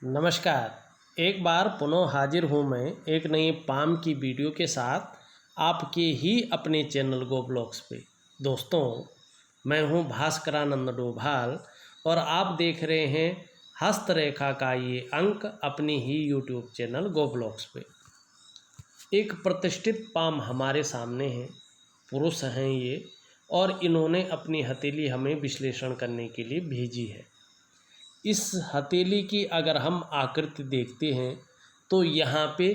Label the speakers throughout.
Speaker 1: नमस्कार। एक बार पुनः हाजिर हूँ मैं एक नई पाम की वीडियो के साथ आपके ही अपने चैनल गो ब्लॉग्स पे। दोस्तों, मैं हूँ भास्करानंद डोभाल और आप देख रहे हैं हस्तरेखा का ये अंक अपने ही यूट्यूब चैनल गो ब्लॉग्स पे। एक प्रतिष्ठित पाम हमारे सामने हैं, पुरुष हैं ये, और इन्होंने अपनी हथेली हमें विश्लेषण करने के लिए भेजी है। इस हथेली की अगर हम आकृति देखते हैं तो यहाँ पे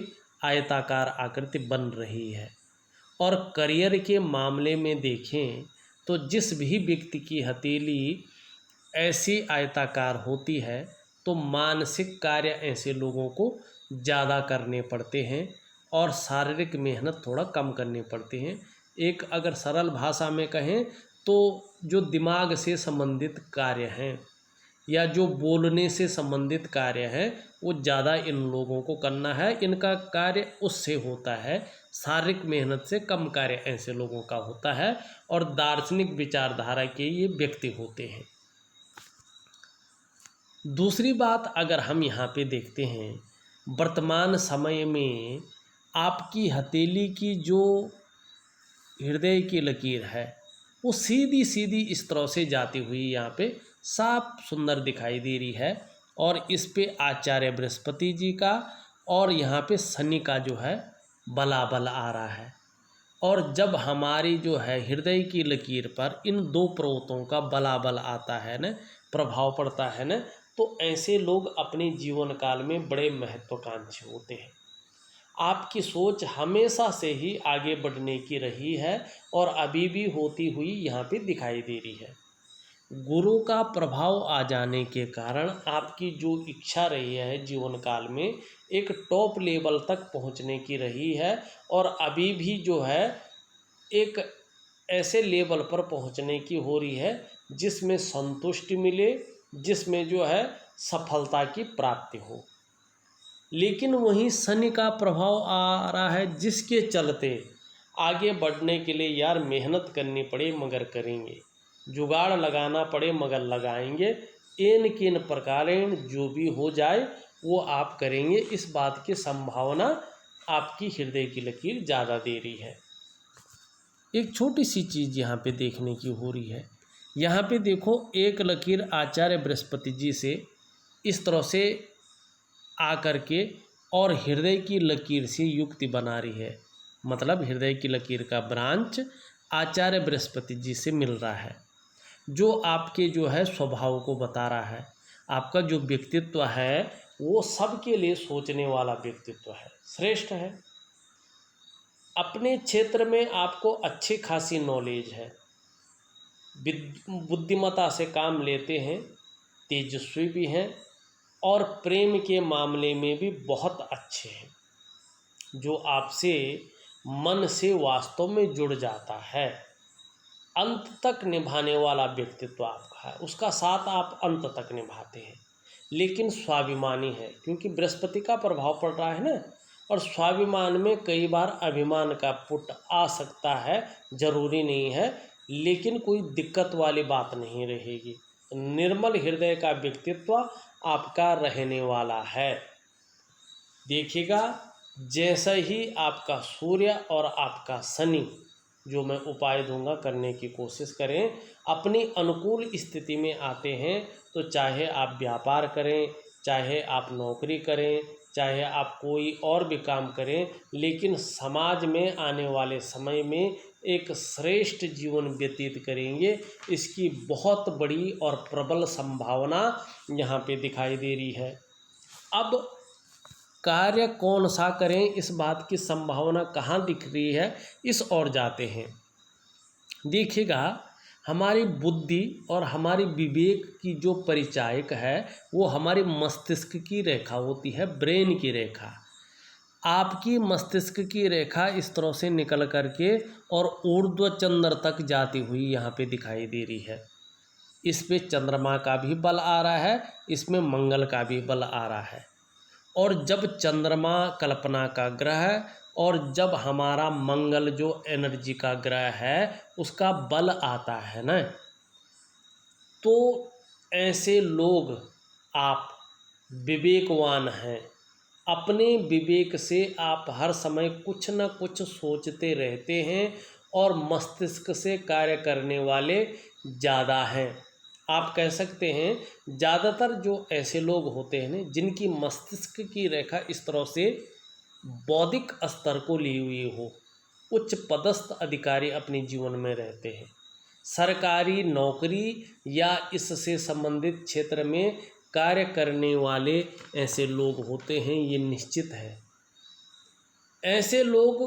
Speaker 1: आयताकार आकृति बन रही है। और करियर के मामले में देखें तो जिस भी व्यक्ति की हथेली ऐसी आयताकार होती है तो मानसिक कार्य ऐसे लोगों को ज़्यादा करने पड़ते हैं और शारीरिक मेहनत थोड़ा कम करनी पड़ती हैं। एक अगर सरल भाषा में कहें तो जो दिमाग से संबंधित कार्य हैं या जो बोलने से संबंधित कार्य है वो ज़्यादा इन लोगों को करना है। इनका कार्य उससे होता है, शारीरिक मेहनत से कम कार्य ऐसे लोगों का होता है और दार्शनिक विचारधारा के ये व्यक्ति होते हैं। दूसरी बात अगर हम यहाँ पे देखते हैं, वर्तमान समय में आपकी हथेली की जो हृदय की लकीर है वो सीधी सीधी इस तरह से जाती हुई यहाँ पे साफ सुंदर दिखाई दे रही है। और इस पे आचार्य बृहस्पति जी का और यहाँ पे शनि का जो है बलाबल आ रहा है। और जब हमारी जो है हृदय की लकीर पर इन दो पर्वतों का बलाबल आता है न, प्रभाव पड़ता है न, तो ऐसे लोग अपने जीवन काल में बड़े महत्वाकांक्षी होते हैं। आपकी सोच हमेशा से ही आगे बढ़ने की रही है और अभी भी होती हुई यहाँ पे दिखाई दे रही है। गुरु का प्रभाव आ जाने के कारण आपकी जो इच्छा रही है जीवन काल में एक टॉप लेवल तक पहुँचने की रही है और अभी भी जो है एक ऐसे लेवल पर पहुँचने की हो रही है जिसमें संतुष्टि मिले, जिसमें जो है सफलता की प्राप्ति हो। लेकिन वहीं शनि का प्रभाव आ रहा है जिसके चलते आगे बढ़ने के लिए यार मेहनत करनी पड़े मगर करेंगे, जुगाड़ लगाना पड़े मगर लगाएंगे, एन किन प्रकारेण जो भी हो जाए वो आप करेंगे। इस बात की संभावना आपकी हृदय की लकीर ज़्यादा दे रही है। एक छोटी सी चीज़ यहाँ पे देखने की हो रही है। यहाँ पे देखो, एक लकीर आचार्य बृहस्पति जी से इस तरह से आकर के और हृदय की लकीर से युक्ति बना रही है। मतलब हृदय की लकीर का ब्रांच आचार्य बृहस्पति जी से मिल रहा है, जो आपके जो है स्वभाव को बता रहा है। आपका जो व्यक्तित्व है वो सबके लिए सोचने वाला व्यक्तित्व है, श्रेष्ठ है। अपने क्षेत्र में आपको अच्छी खासी नॉलेज है, बुद्धिमत्ता से काम लेते हैं, तेजस्वी भी हैं और प्रेम के मामले में भी बहुत अच्छे हैं। जो आपसे मन से वास्तव में जुड़ जाता है, अंत तक निभाने वाला व्यक्तित्व आपका है, उसका साथ आप अंत तक निभाते हैं। लेकिन स्वाभिमानी है क्योंकि बृहस्पति का प्रभाव पड़ रहा है ना, और स्वाभिमान में कई बार अभिमान का पुट आ सकता है, जरूरी नहीं है, लेकिन कोई दिक्कत वाली बात नहीं रहेगी। निर्मल हृदय का व्यक्तित्व आपका रहने वाला है। देखिएगा, जैसा ही आपका सूर्य और आपका शनि जो मैं उपाय दूंगा करने की कोशिश करें, अपनी अनुकूल स्थिति में आते हैं तो चाहे आप व्यापार करें, चाहे आप नौकरी करें, चाहे आप कोई और भी काम करें, लेकिन समाज में आने वाले समय में एक श्रेष्ठ जीवन व्यतीत करेंगे। इसकी बहुत बड़ी और प्रबल संभावना यहाँ पे दिखाई दे रही है। अब कार्य कौन सा करें, इस बात की संभावना कहाँ दिख रही है, इस ओर जाते हैं। देखिएगा, हमारी बुद्धि और हमारी विवेक की जो परिचायक है वो हमारे मस्तिष्क की रेखा होती है, ब्रेन की रेखा। आपकी मस्तिष्क की रेखा इस तरह से निकल करके और ऊर्ध्व चंद्र तक जाती हुई यहाँ पे दिखाई दे रही है। इस पे चंद्रमा का भी बल आ रहा है, इसमें मंगल का भी बल आ रहा है। और जब चंद्रमा कल्पना का ग्रह है और जब हमारा मंगल जो एनर्जी का ग्रह है उसका बल आता है ना, तो ऐसे लोग आप विवेकवान हैं। अपने विवेक से आप हर समय कुछ न कुछ सोचते रहते हैं और मस्तिष्क से कार्य करने वाले ज़्यादा हैं। आप कह सकते हैं ज़्यादातर जो ऐसे लोग होते हैं ना जिनकी मस्तिष्क की रेखा इस तरह से बौद्धिक स्तर को ली हुई हो, उच्च पदस्थ अधिकारी अपने जीवन में रहते हैं। सरकारी नौकरी या इससे संबंधित क्षेत्र में कार्य करने वाले ऐसे लोग होते हैं, ये निश्चित है। ऐसे लोग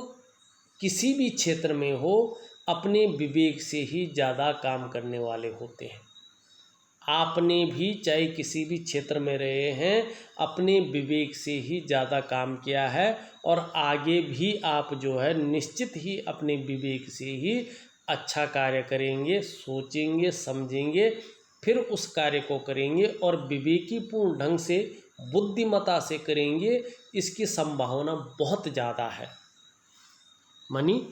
Speaker 1: किसी भी क्षेत्र में हो अपने विवेक से ही ज़्यादा काम करने वाले होते हैं। आपने भी चाहे किसी भी क्षेत्र में रहे हैं अपने विवेक से ही ज़्यादा काम किया है और आगे भी आप जो है निश्चित ही अपने विवेक से ही अच्छा कार्य करेंगे, सोचेंगे, समझेंगे, फिर उस कार्य को करेंगे और विवेकीपूर्ण ढंग से बुद्धिमता से करेंगे। इसकी संभावना बहुत ज़्यादा है। मानी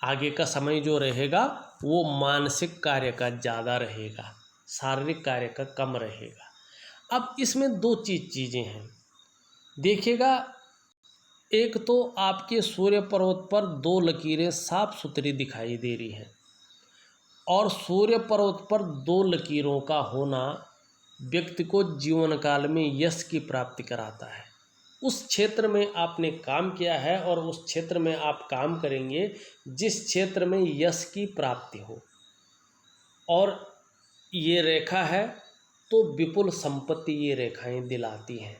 Speaker 1: आगे का समय जो रहेगा वो मानसिक कार्य का ज़्यादा रहेगा, शारीरिक कार्य का कम रहेगा। अब इसमें दो चीज़ें हैं। देखिएगा, एक तो आपके सूर्य पर्वत पर दो लकीरें साफ सुथरी दिखाई दे रही हैं और सूर्य पर्वत पर दो लकीरों का होना व्यक्ति को जीवन काल में यश की प्राप्ति कराता है। उस क्षेत्र में आपने काम किया है और उस क्षेत्र में आप काम करेंगे जिस क्षेत्र में यश की प्राप्ति हो, और ये रेखा है तो विपुल संपत्ति ये रेखाएं दिलाती हैं।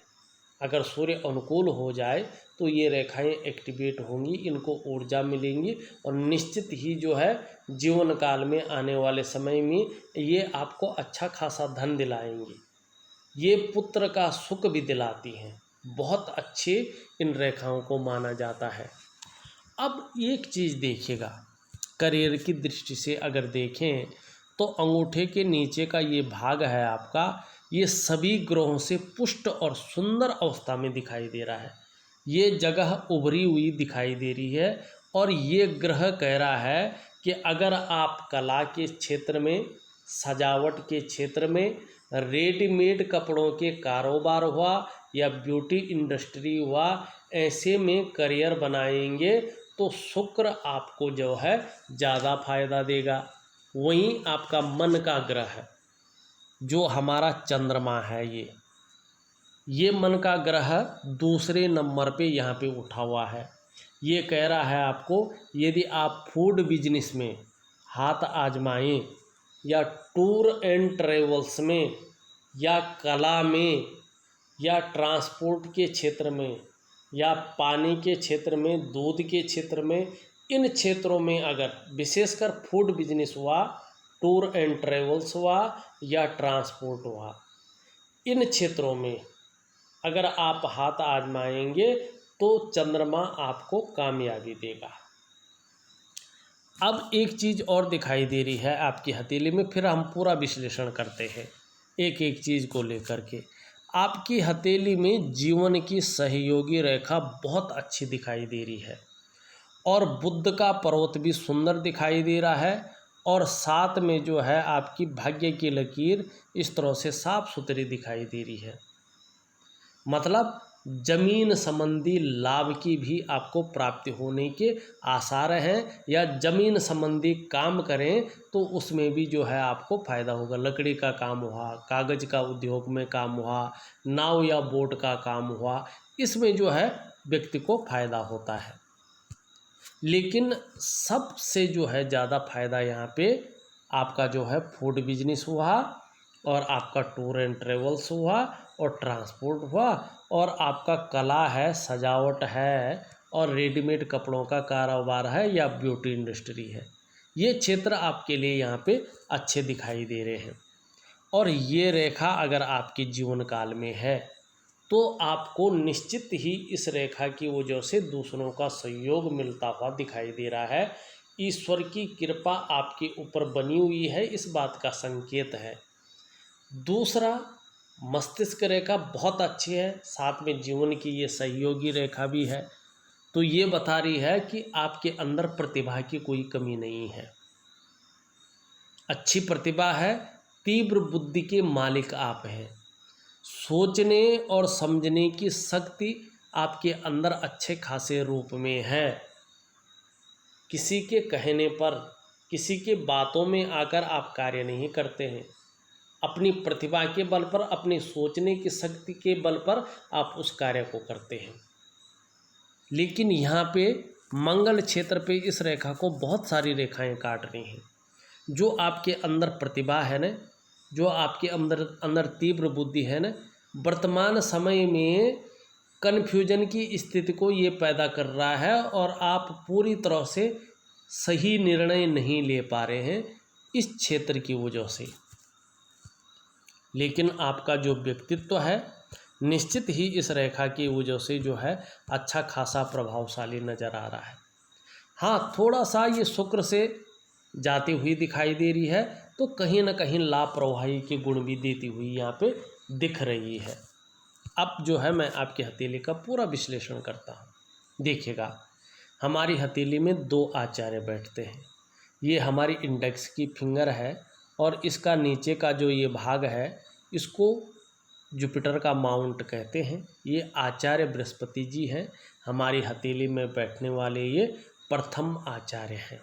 Speaker 1: अगर सूर्य अनुकूल हो जाए तो ये रेखाएं एक्टिवेट होंगी, इनको ऊर्जा मिलेंगी और निश्चित ही जो है जीवन काल में आने वाले समय में ये आपको अच्छा खासा धन दिलाएंगी। ये पुत्र का सुख भी दिलाती हैं। बहुत अच्छे इन रेखाओं को माना जाता है। अब एक चीज़ देखिएगा, करियर की दृष्टि से अगर देखें तो अंगूठे के नीचे का ये भाग है आपका, ये सभी ग्रहों से पुष्ट और सुंदर अवस्था में दिखाई दे रहा है। ये जगह उभरी हुई दिखाई दे रही है और ये ग्रह कह रहा है कि अगर आप कला के क्षेत्र में, सजावट के क्षेत्र में, रेडीमेड कपड़ों के कारोबार हुआ या ब्यूटी इंडस्ट्री हुआ, ऐसे में करियर बनाएंगे तो शुक्र आपको जो है ज़्यादा फायदा देगा। वहीं आपका मन का ग्रह है जो हमारा चंद्रमा है, ये मन का ग्रह दूसरे नंबर पे यहाँ पे उठा हुआ है। ये कह रहा है आपको यदि आप फूड बिजनेस में हाथ आजमाएं या टूर एंड ट्रेवल्स में या कला में या ट्रांसपोर्ट के क्षेत्र में या पानी के क्षेत्र में, दूध के क्षेत्र में, इन क्षेत्रों में अगर विशेषकर फूड बिजनेस हुआ, टूर एंड ट्रेवल्स हुआ या ट्रांसपोर्ट हुआ, इन क्षेत्रों में अगर आप हाथ आजमाएंगे तो चंद्रमा आपको कामयाबी देगा। अब एक चीज़ और दिखाई दे रही है आपकी हथेली में, फिर हम पूरा विश्लेषण करते हैं एक एक चीज़ को लेकर के। आपकी हथेली में जीवन की सहयोगी रेखा बहुत अच्छी दिखाई दे रही है और बुध का पर्वत भी सुंदर दिखाई दे रहा है और साथ में जो है आपकी भाग्य की लकीर इस तरह से साफ सुथरी दिखाई दे रही है। मतलब जमीन संबंधी लाभ की भी आपको प्राप्ति होने के आसार हैं, या जमीन संबंधी काम करें तो उसमें भी जो है आपको फायदा होगा। लकड़ी का काम हुआ, कागज का उद्योग में काम हुआ, नाव या बोट का काम हुआ, इसमें जो है व्यक्ति को फायदा होता है। लेकिन सबसे जो है ज़्यादा फायदा यहाँ पे आपका जो है फूड बिजनेस हुआ और आपका टूर एंड ट्रेवल्स हुआ और ट्रांसपोर्ट हुआ और आपका कला है, सजावट है और रेडीमेड कपड़ों का कारोबार है या ब्यूटी इंडस्ट्री है। ये क्षेत्र आपके लिए यहाँ पे अच्छे दिखाई दे रहे हैं। और ये रेखा अगर आपके जीवन काल में है तो आपको निश्चित ही इस रेखा की वजह से दूसरों का सहयोग मिलता हुआ दिखाई दे रहा है। ईश्वर की कृपा आपके ऊपर बनी हुई है, इस बात का संकेत है। दूसरा, मस्तिष्क रेखा बहुत अच्छी है, साथ में जीवन की ये सहयोगी रेखा भी है, तो ये बता रही है कि आपके अंदर प्रतिभा की कोई कमी नहीं है, अच्छी प्रतिभा है, तीव्र बुद्धि के मालिक आप हैं। सोचने और समझने की शक्ति आपके अंदर अच्छे खासे रूप में है। किसी के कहने पर, किसी के बातों में आकर आप कार्य नहीं करते हैं। अपनी प्रतिभा के बल पर, अपनी सोचने की शक्ति के बल पर आप उस कार्य को करते हैं। लेकिन यहाँ पे मंगल क्षेत्र पे इस रेखा को बहुत सारी रेखाएं काट रही हैं। जो आपके अंदर प्रतिभा है ना, जो आपके अंदर तीव्र बुद्धि है ना, वर्तमान समय में कन्फ्यूजन की स्थिति को ये पैदा कर रहा है और आप पूरी तरह से सही निर्णय नहीं ले पा रहे हैं इस क्षेत्र की वजह से। लेकिन आपका जो व्यक्तित्व है निश्चित ही इस रेखा की वजह से जो है अच्छा खासा प्रभावशाली नज़र आ रहा है। हाँ, थोड़ा सा ये शुक्र से जाती हुई दिखाई दे रही है, तो कहीं ना कहीं लापरवाही के गुण भी देती हुई यहाँ पे दिख रही है। अब जो है मैं आपकी हथेली का पूरा विश्लेषण करता हूँ। देखिएगा, हमारी हथेली में 2 आचार्य बैठते हैं। ये हमारी इंडेक्स की फिंगर है और इसका नीचे का जो ये भाग है इसको जुपिटर का माउंट कहते हैं। ये आचार्य बृहस्पति जी हैं। हमारी हथेली में बैठने वाले ये प्रथम आचार्य हैं।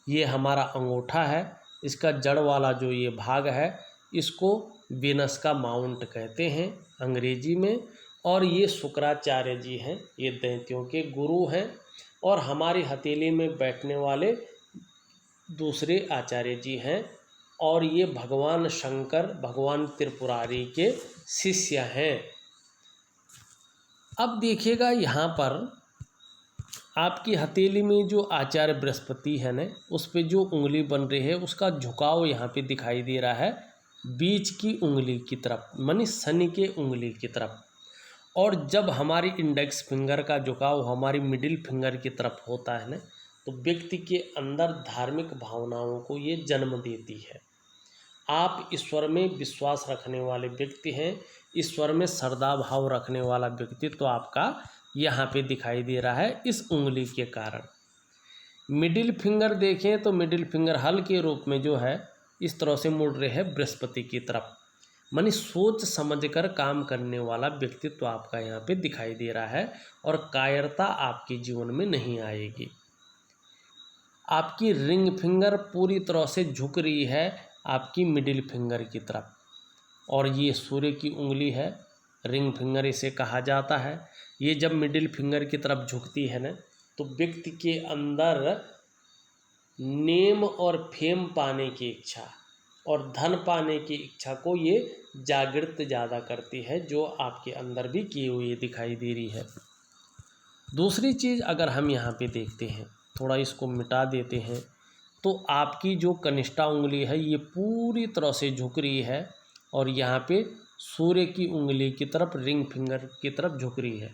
Speaker 1: ये हमारा अंगूठा है, इसका जड़ वाला जो ये भाग है इसको वीनस का माउंट कहते हैं अंग्रेजी में। और ये शुक्राचार्य जी हैं, ये दैत्यों के गुरु हैं। और हमारी हथेली में बैठने वाले दूसरे आचार्य जी हैं और ये भगवान शंकर, भगवान त्रिपुरारी के शिष्य हैं। अब देखिएगा, यहाँ पर आपकी हथेली में जो आचार्य बृहस्पति है ना, उस पे जो उंगली बन रही है उसका झुकाव यहाँ पे दिखाई दे रहा है बीच की उंगली की तरफ, मानी शनि के उंगली की तरफ। और जब हमारी इंडेक्स फिंगर का झुकाव हमारी मिडिल फिंगर की तरफ होता है ना, तो व्यक्ति के अंदर धार्मिक भावनाओं को ये जन्म देती है। आप ईश्वर में विश्वास रखने वाले व्यक्ति हैं, ईश्वर में श्रद्धा भाव रखने वाला व्यक्तित्व तो आपका यहाँ पे दिखाई दे रहा है इस उंगली के कारण। मिडिल फिंगर देखें तो मिडिल फिंगर हल के रूप में जो है इस तरह से मुड़ रहे हैं बृहस्पति की तरफ, मानी सोच समझकर काम करने वाला व्यक्तित्व तो आपका यहाँ पे दिखाई दे रहा है। और कायरता आपके जीवन में नहीं आएगी। आपकी रिंग फिंगर पूरी तरह से झुक रही है आपकी मिडिल फिंगर की तरफ, और ये सूर्य की उंगली है, रिंग फिंगर इसे कहा जाता है। ये जब मिडिल फिंगर की तरफ झुकती है ना, तो व्यक्ति के अंदर नेम और फेम पाने की इच्छा और धन पाने की इच्छा को ये जागृत ज़्यादा करती है, जो आपके अंदर भी की हुई दिखाई दे रही है। दूसरी चीज़ अगर हम यहाँ पे देखते हैं, थोड़ा इसको मिटा देते हैं, तो आपकी जो कनिष्ठा उंगली है ये पूरी तरह से झुक रही है और यहाँ पे सूर्य की उंगली की तरफ, रिंग फिंगर की तरफ झुक रही है।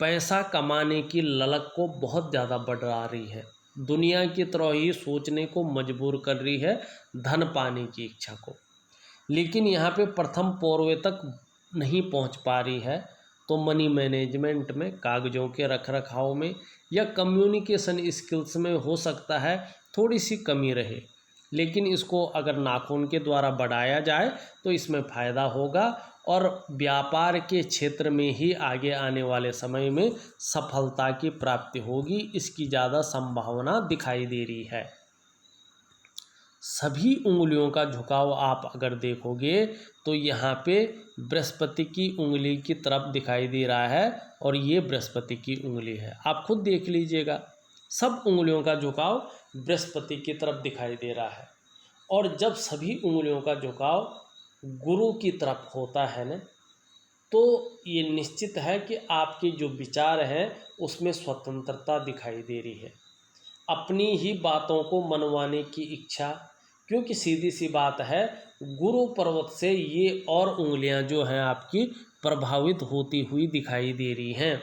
Speaker 1: पैसा कमाने की ललक को बहुत ज़्यादा बढ़ा रही है, दुनिया की तरह ही सोचने को मजबूर कर रही है धन पाने की इच्छा को। लेकिन यहाँ पे प्रथम पौरवे तक नहीं पहुँच पा रही है, तो मनी मैनेजमेंट में, कागज़ों के रख रखाव में या कम्युनिकेशन स्किल्स में हो सकता है थोड़ी सी कमी रहे। लेकिन इसको अगर नाखून के द्वारा बढ़ाया जाए तो इसमें फ़ायदा होगा और व्यापार के क्षेत्र में ही आगे आने वाले समय में सफलता की प्राप्ति होगी, इसकी ज़्यादा संभावना दिखाई दे रही है। सभी उंगलियों का झुकाव आप अगर देखोगे तो यहाँ पे बृहस्पति की उंगली की तरफ दिखाई दे रहा है और ये बृहस्पति की उंगली है। आप खुद देख लीजिएगा, सब उंगलियों का झुकाव बृहस्पति की तरफ दिखाई दे रहा है। और जब सभी उंगलियों का झुकाव गुरु की तरफ होता है ना, तो ये निश्चित है कि आपके जो विचार हैं उसमें स्वतंत्रता दिखाई दे रही है, अपनी ही बातों को मनवाने की इच्छा। क्योंकि सीधी सी बात है, गुरु पर्वत से ये और उंगलियां जो हैं आपकी प्रभावित होती हुई दिखाई दे रही हैं।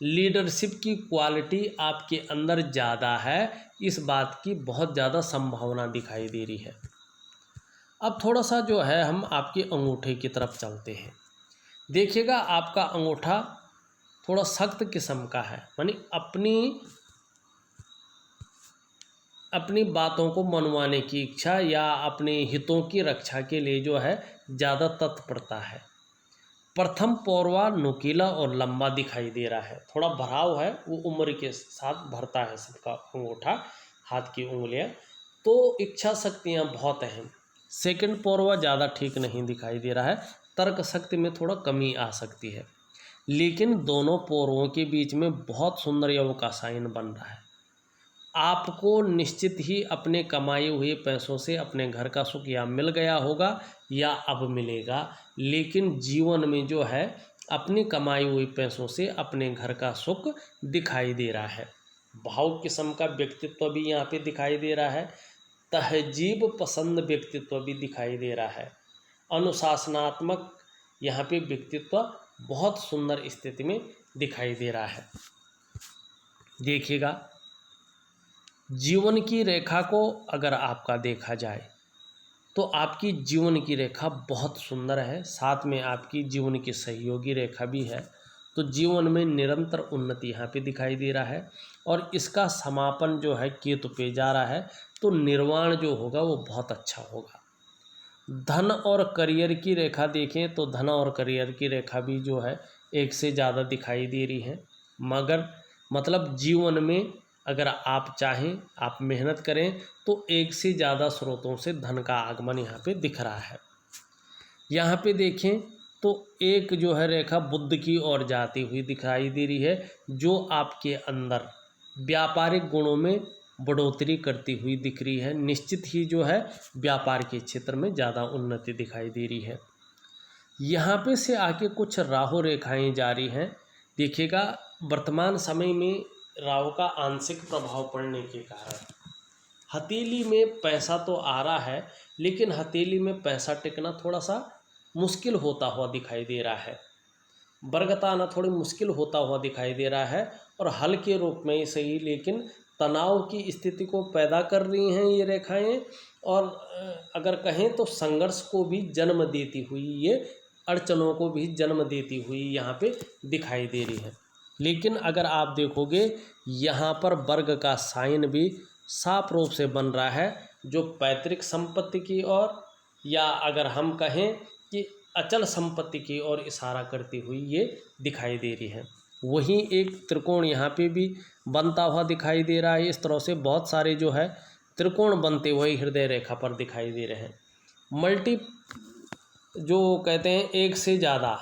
Speaker 1: लीडरशिप की क्वालिटी आपके अंदर ज़्यादा है, इस बात की बहुत ज़्यादा संभावना दिखाई दे रही है। अब थोड़ा सा जो है हम आपके अंगूठे की तरफ चलते हैं। देखिएगा, आपका अंगूठा थोड़ा सख्त किस्म का है, यानी अपनी बातों को मनवाने की इच्छा या अपने हितों की रक्षा के लिए जो है ज़्यादा तत्परता है। प्रथम पौरवा नुकीला और लंबा दिखाई दे रहा है, थोड़ा भराव है, वो उम्र के साथ भरता है सबका अंगूठा, हाथ की उंगलियां, तो इच्छा शक्तियां बहुत अहम। सेकंड पौरवा ज़्यादा ठीक नहीं दिखाई दे रहा है, तर्क शक्ति में थोड़ा कमी आ सकती है, लेकिन दोनों पौरवों के बीच में बहुत सुंदर योग का साइन बन रहा है। आपको निश्चित ही अपने कमाए हुए पैसों से अपने घर का सुख या मिल गया होगा या अब मिलेगा, लेकिन जीवन में जो है अपनी कमाई हुए पैसों से अपने घर का सुख दिखाई दे रहा है। भावुक किस्म का व्यक्तित्व भी यहाँ पे दिखाई दे रहा है, तहजीब पसंद व्यक्तित्व भी दिखाई दे रहा है, अनुशासनात्मक यहाँ पे व्यक्तित्व बहुत सुंदर स्थिति में दिखाई दे रहा है। देखिएगा, जीवन की रेखा को अगर आपका देखा जाए तो आपकी जीवन की रेखा बहुत सुंदर है, साथ में आपकी जीवन की सहयोगी रेखा भी है, तो जीवन में निरंतर उन्नति यहाँ पे दिखाई दे रहा है। और इसका समापन जो है केतु पे जा रहा है, तो निर्वाण जो होगा वो बहुत अच्छा होगा। धन और करियर की रेखा देखें तो धन और करियर की रेखा भी जो है एक से ज़्यादा दिखाई दे रही है, मगर मतलब जीवन में अगर आप चाहें, आप मेहनत करें तो एक से ज़्यादा स्रोतों से धन का आगमन यहाँ पे दिख रहा है। यहाँ पे देखें तो एक जो है रेखा बुध की ओर जाती हुई दिखाई दे रही है, जो आपके अंदर व्यापारिक गुणों में बढ़ोतरी करती हुई दिख रही है। निश्चित ही जो है व्यापार के क्षेत्र में ज़्यादा उन्नति दिखाई दे रही है। यहाँ पे से आके कुछ राहु रेखाएं जारी हैं। देखिएगा, वर्तमान समय में राहु का आंशिक प्रभाव पड़ने के कारण हथेली में पैसा तो आ रहा है, लेकिन हथेली में पैसा टिकना थोड़ा सा मुश्किल होता हुआ दिखाई दे रहा है, बरगता आना थोड़ी मुश्किल होता हुआ दिखाई दे रहा है, और हल्के रूप में ही सही लेकिन तनाव की स्थिति को पैदा कर रही हैं ये रेखाएं, और अगर कहें तो संघर्ष को भी जन्म देती हुई, ये अड़चनों को भी जन्म देती हुई यहाँ पे दिखाई दे रही है। लेकिन अगर आप देखोगे यहाँ पर वर्ग का साइन भी साफ रूप से बन रहा है, जो पैतृक संपत्ति की ओर या अगर हम कहें कि अचल संपत्ति की ओर इशारा करती हुई ये दिखाई दे रही है। वहीं एक त्रिकोण यहाँ पे भी बनता हुआ दिखाई दे रहा है। इस तरह से बहुत सारे जो है त्रिकोण बनते हुए हृदय रेखा पर दिखाई दे रहे हैं। मल्टी जो कहते हैं एक से ज़्यादा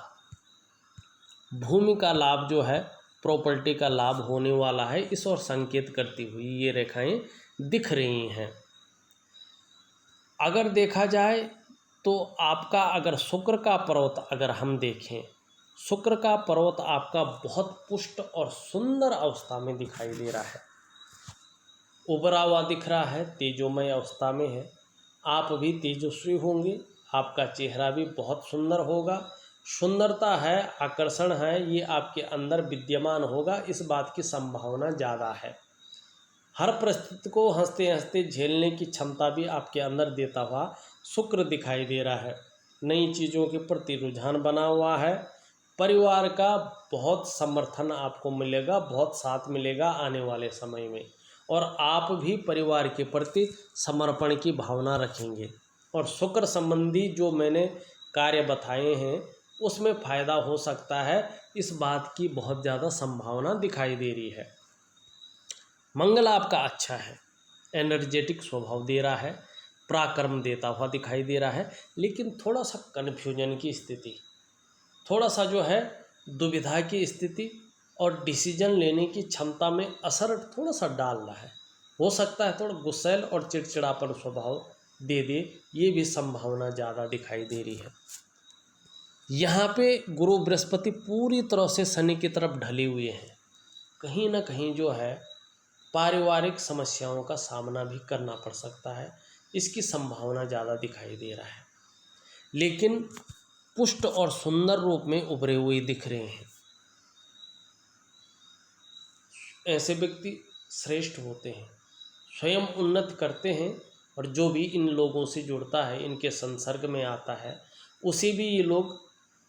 Speaker 1: भूमि का लाभ जो है, प्रॉपर्टी का लाभ होने वाला है, इस ओर संकेत करती हुई ये रेखाएं दिख रही हैं। अगर देखा जाए तो आपका अगर शुक्र का पर्वत अगर हम देखें, शुक्र का पर्वत आपका बहुत पुष्ट और सुंदर अवस्था में दिखाई दे रहा है, उभरा हुआ दिख रहा है, तेजोमय अवस्था में है। आप भी तेजस्वी होंगे, आपका चेहरा भी बहुत सुंदर होगा, सुंदरता है, आकर्षण है, ये आपके अंदर विद्यमान होगा, इस बात की संभावना ज़्यादा है। हर परिस्थिति को हंसते हंसते झेलने की क्षमता भी आपके अंदर देता हुआ शुक्र दिखाई दे रहा है। नई चीज़ों के प्रति रुझान बना हुआ है, परिवार का बहुत समर्थन आपको मिलेगा, बहुत साथ मिलेगा आने वाले समय में, और आप भी परिवार के प्रति समर्पण की भावना रखेंगे, और शुक्र संबंधी जो मैंने कार्य बताए हैं उसमें फ़ायदा हो सकता है, इस बात की बहुत ज़्यादा संभावना दिखाई दे रही है। मंगल आपका अच्छा है, एनर्जेटिक स्वभाव दे रहा है, पराक्रम देता हुआ दिखाई दे रहा है, लेकिन थोड़ा सा कन्फ्यूजन की स्थिति, थोड़ा सा जो है दुविधा की स्थिति और डिसीजन लेने की क्षमता में असर थोड़ा सा डाल रहा है। हो सकता है थोड़ा गुस्सैल और चिड़चिड़ापन स्वभाव दे दे, ये भी संभावना ज़्यादा दिखाई दे रही है। यहाँ पे गुरु बृहस्पति पूरी तरह से शनि की तरफ ढले हुए हैं, कहीं ना कहीं जो है पारिवारिक समस्याओं का सामना भी करना पड़ सकता है, इसकी संभावना ज़्यादा दिखाई दे रहा है, लेकिन पुष्ट और सुंदर रूप में उभरे हुए दिख रहे हैं। ऐसे व्यक्ति श्रेष्ठ होते हैं, स्वयं उन्नत करते हैं, और जो भी इन लोगों से जुड़ता है, इनके संसर्ग में आता है, उसे भी ये लोग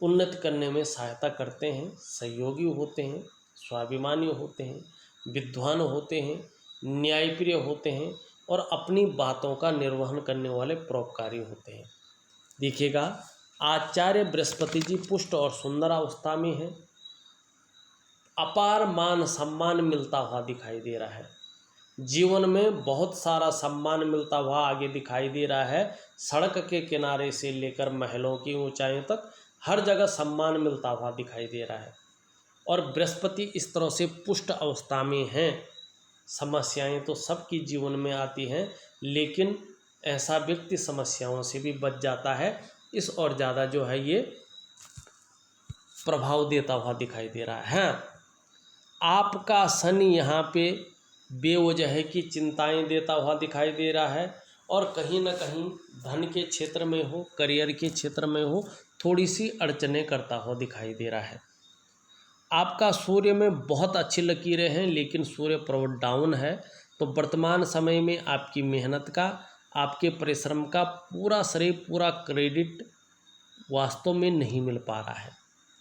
Speaker 1: उन्नत करने में सहायता करते हैं, सहयोगी होते हैं, स्वाभिमानी होते हैं, विद्वान होते हैं, न्यायप्रिय होते हैं, और अपनी बातों का निर्वहन करने वाले परोपकारी होते हैं। देखिएगा, आचार्य बृहस्पति जी पुष्ट और सुंदर अवस्था में हैं। अपार मान सम्मान मिलता हुआ दिखाई दे रहा है। जीवन में बहुत सारा सम्मान मिलता हुआ आगे दिखाई दे रहा है। सड़क के किनारे से लेकर महलों की ऊंचाइयों तक हर जगह सम्मान मिलता हुआ दिखाई दे रहा है। और बृहस्पति इस तरह से पुष्ट अवस्था में हैं। समस्याएं तो सबकी जीवन में आती हैं, लेकिन ऐसा व्यक्ति समस्याओं से भी बच जाता है। इस और ज़्यादा जो है ये प्रभाव देता हुआ दिखाई दे रहा है। आपका शनि यहाँ पे बेवजह की चिंताएं देता हुआ दिखाई दे रहा है, और कहीं ना कहीं धन के क्षेत्र में हो, करियर के क्षेत्र में हो, थोड़ी सी अड़चनें करता हुआ दिखाई दे रहा है। आपका सूर्य में बहुत अच्छी लकीरें हैं, लेकिन सूर्य प्रबल डाउन है। तो वर्तमान समय में आपकी मेहनत का, आपके परिश्रम का पूरा श्रेय, पूरा क्रेडिट वास्तव में नहीं मिल पा रहा है।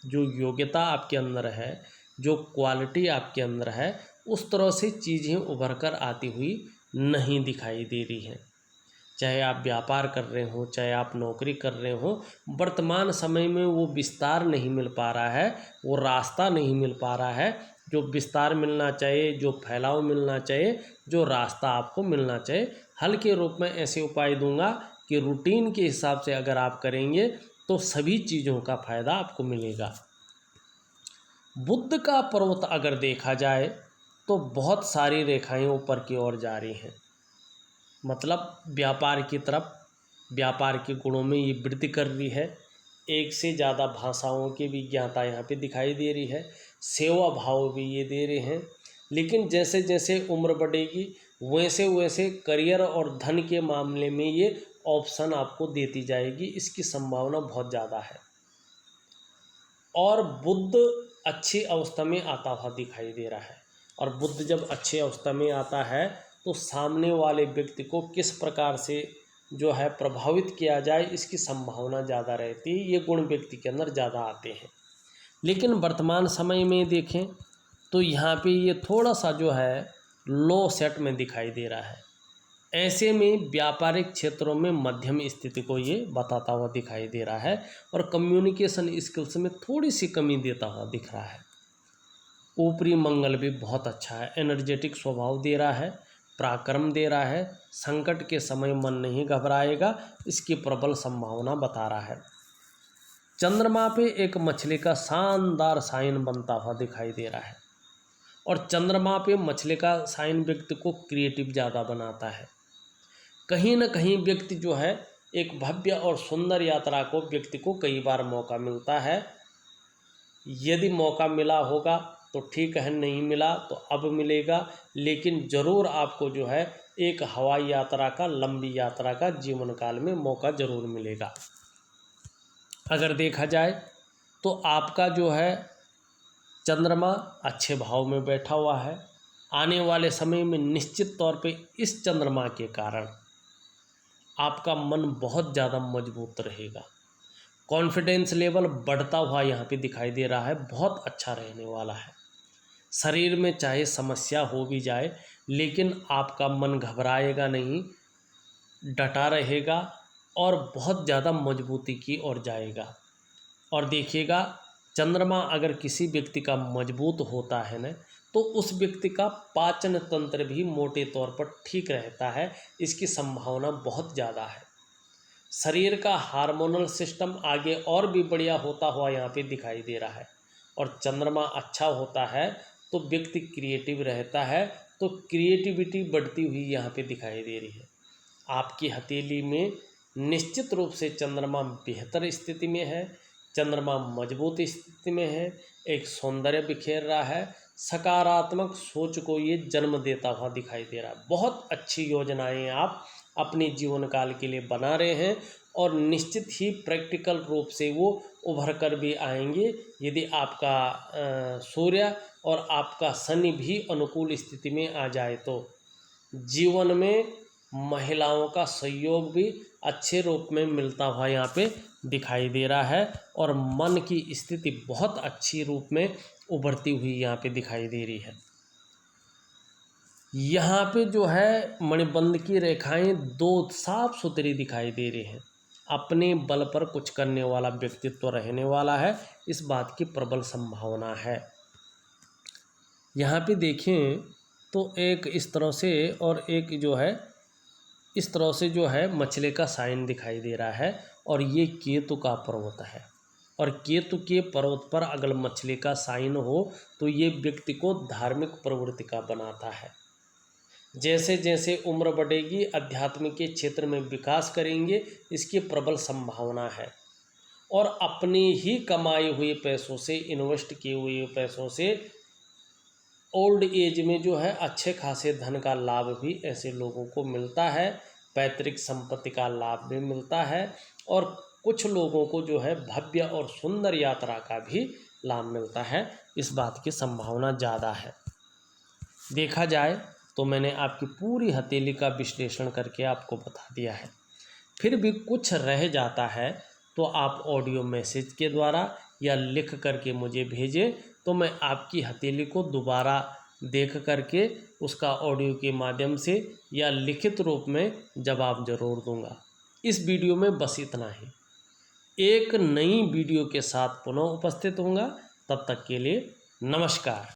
Speaker 1: जो योग्यता आपके अंदर है, जो क्वालिटी आपके अंदर है, उस तरह से चीज़ें उभर कर आती हुई नहीं दिखाई दे रही हैं। चाहे आप व्यापार कर रहे हो, चाहे आप नौकरी कर रहे हो, वर्तमान समय में वो विस्तार नहीं मिल पा रहा है, वो रास्ता नहीं मिल पा रहा है। जो विस्तार मिलना चाहिए, जो फैलाव मिलना चाहिए, जो रास्ता आपको मिलना चाहिए, हल्के रूप में ऐसे उपाय दूंगा कि रूटीन के हिसाब से अगर आप करेंगे तो सभी चीज़ों का फायदा आपको मिलेगा। बुध का पर्वत अगर देखा जाए तो बहुत सारी रेखाएं ऊपर की ओर जा रही हैं, मतलब व्यापार की तरफ, व्यापार के गुणों में ये वृद्धि कर रही है। एक से ज़्यादा भाषाओं की विज्ञाता यहाँ पे दिखाई दे रही है। सेवा भाव भी ये दे रहे हैं। लेकिन जैसे जैसे उम्र बढ़ेगी वैसे वैसे करियर और धन के मामले में ये ऑप्शन आपको देती जाएगी। इसकी संभावना बहुत ज़्यादा है। और बुध अच्छी अवस्था में आता हुआ दिखाई दे रहा है। और बुध जब अच्छी अवस्था में आता है तो सामने वाले व्यक्ति को किस प्रकार से जो है प्रभावित किया जाए, इसकी संभावना ज़्यादा रहती है। ये गुण व्यक्ति के अंदर ज़्यादा आते हैं। लेकिन वर्तमान समय में देखें तो यहाँ पे ये थोड़ा सा जो है लो सेट में दिखाई दे रहा है। ऐसे में व्यापारिक क्षेत्रों में मध्यम स्थिति को ये बताता हुआ दिखाई दे रहा है। और कम्युनिकेशन स्किल्स में थोड़ी सी कमी देता हुआ दिख रहा है। ऊपरी मंगल भी बहुत अच्छा है, एनर्जेटिक स्वभाव दे रहा है, पराक्रम दे रहा है। संकट के समय मन नहीं घबराएगा, इसकी प्रबल संभावना बता रहा है। चंद्रमा पे एक मछली का शानदार साइन बनता हुआ दिखाई दे रहा है। और चंद्रमा पे मछली का साइन व्यक्ति को क्रिएटिव ज़्यादा बनाता है। कहीं न कहीं व्यक्ति जो है एक भव्य और सुंदर यात्रा को व्यक्ति को कई बार मौका मिलता है। यदि मौका मिला होगा तो ठीक है, नहीं मिला तो अब मिलेगा। लेकिन ज़रूर आपको जो है एक हवाई यात्रा का, लंबी यात्रा का जीवन काल में मौका ज़रूर मिलेगा। अगर देखा जाए तो आपका जो है चंद्रमा अच्छे भाव में बैठा हुआ है। आने वाले समय में निश्चित तौर पे इस चंद्रमा के कारण आपका मन बहुत ज़्यादा मजबूत रहेगा। कॉन्फिडेंस लेवल बढ़ता हुआ यहाँ पे दिखाई दे रहा है, बहुत अच्छा रहने वाला है। शरीर में चाहे समस्या हो भी जाए, लेकिन आपका मन घबराएगा नहीं, डटा रहेगा और बहुत ज़्यादा मजबूती की ओर जाएगा। और देखिएगा, चंद्रमा अगर किसी व्यक्ति का मजबूत होता है ना, तो उस व्यक्ति का पाचन तंत्र भी मोटे तौर पर ठीक रहता है। इसकी संभावना बहुत ज़्यादा है। शरीर का हार्मोनल सिस्टम आगे और भी बढ़िया होता हुआ यहाँ पे दिखाई दे रहा है। और चंद्रमा अच्छा होता है तो व्यक्ति क्रिएटिव रहता है, तो क्रिएटिविटी बढ़ती हुई यहाँ पे दिखाई दे रही है। आपकी हथेली में निश्चित रूप से चंद्रमा बेहतर स्थिति में है, चंद्रमा मजबूत स्थिति में है, एक सौंदर्य बिखेर रहा है, सकारात्मक सोच को ये जन्म देता हुआ दिखाई दे रहा है। बहुत अच्छी योजनाएं आप अपने जीवन काल के लिए बना रहे हैं और निश्चित ही प्रैक्टिकल रूप से वो उभर कर भी आएंगे। यदि आपका सूर्य और आपका शनि भी अनुकूल स्थिति में आ जाए तो जीवन में महिलाओं का सहयोग भी अच्छे रूप में मिलता हुआ यहाँ पे दिखाई दे रहा है। और मन की स्थिति बहुत अच्छी रूप में उभरती हुई यहाँ पे दिखाई दे रही है। यहाँ पे जो है मणिबंध की रेखाएं दो साफ सुथरी दिखाई दे रही हैं। अपने बल पर कुछ करने वाला व्यक्तित्व रहने वाला है, इस बात की प्रबल संभावना है। यहाँ पे देखें तो एक इस तरह से और एक जो है इस तरह से जो है मछली का साइन दिखाई दे रहा है, और ये केतु का पर्वत है। और केतु के पर्वत पर अगर मछली का साइन हो तो ये व्यक्ति को धार्मिक प्रवृत्ति का बनाता है। जैसे जैसे उम्र बढ़ेगी आध्यात्म के क्षेत्र में विकास करेंगे, इसकी प्रबल संभावना है। और अपने ही कमाए हुए पैसों से, इन्वेस्ट किए हुए पैसों से ओल्ड एज में जो है अच्छे खासे धन का लाभ भी ऐसे लोगों को मिलता है, पैतृक संपत्ति का लाभ भी मिलता है, और कुछ लोगों को जो है भव्य और सुंदर यात्रा का भी लाभ मिलता है। इस बात की संभावना ज़्यादा है। देखा जाए तो मैंने आपकी पूरी हथेली का विश्लेषण करके आपको बता दिया है। फिर भी कुछ रह जाता है तो आप ऑडियो मैसेज के द्वारा या लिख करके मुझे भेजें, तो मैं आपकी हथेली को दोबारा देख करके उसका ऑडियो के माध्यम से या लिखित रूप में जवाब ज़रूर दूंगा। इस वीडियो में बस इतना ही। एक नई वीडियो के साथ पुनः उपस्थित होऊंगा। तब तक के लिए नमस्कार।